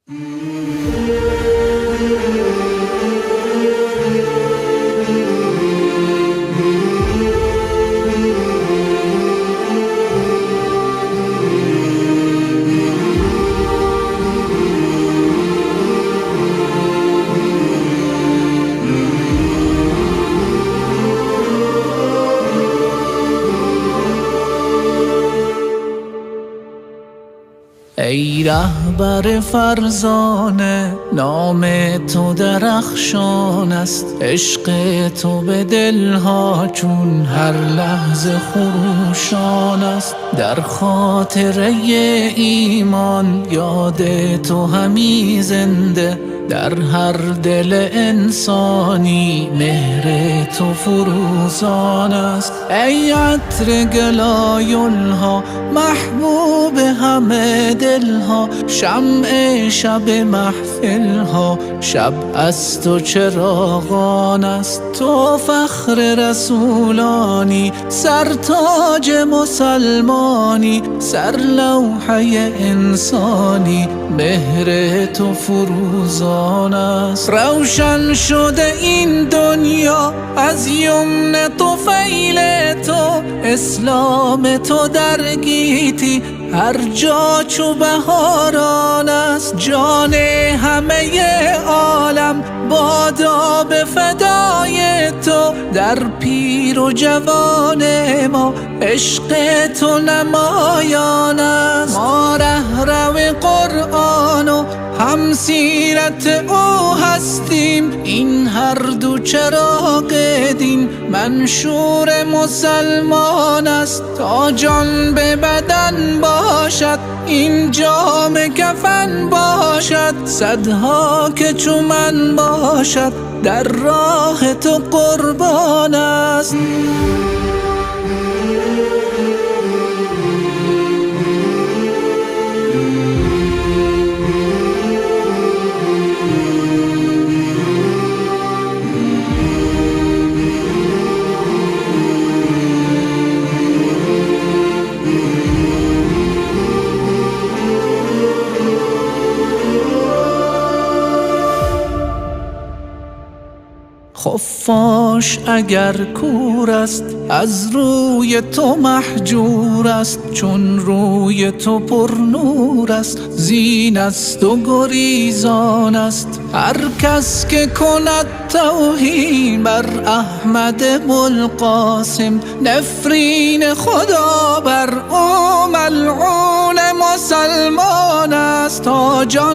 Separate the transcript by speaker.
Speaker 1: ای رهبر فرزانه، نام تو درخشان است. عشق تو به دلها چون هر لحظه خروشان است. در خاطره ایمان یاد تو همی زنده، در هر دل انسانی مهر تو فروزان است. ای عطر گلایلها، محبوب همه دلها، شمع شب محفلها، شب از تو چراغان است. تو فخر رسولانی، سرتاج مسلمانی، سرلوحه انسانی، مهر تو فروزان است. روشن شده این دنیا از یمن طفیل تو، اسلام تو در گیتی هر جا چو بهاران است. جان همه عالم بادا به فدای تو، در پیر و جوان ما عشق تو نمایان است. ما رهرو قرآن و همسیرت او هستیم، این هر دو چراغ دین منشور مسلمان است. تا جان به بدن باشد این جام کفن باشد، صدها که چو من باشد در راه تو قربان است. خفاش اگر کور است از روی تو محجور است، چون روی تو پر نور است زین است و گریزان است. هر کس که کند توهین بر احمد ابوالقاسم، نفرین خدا بر او ملعون مسلمان است. تا جان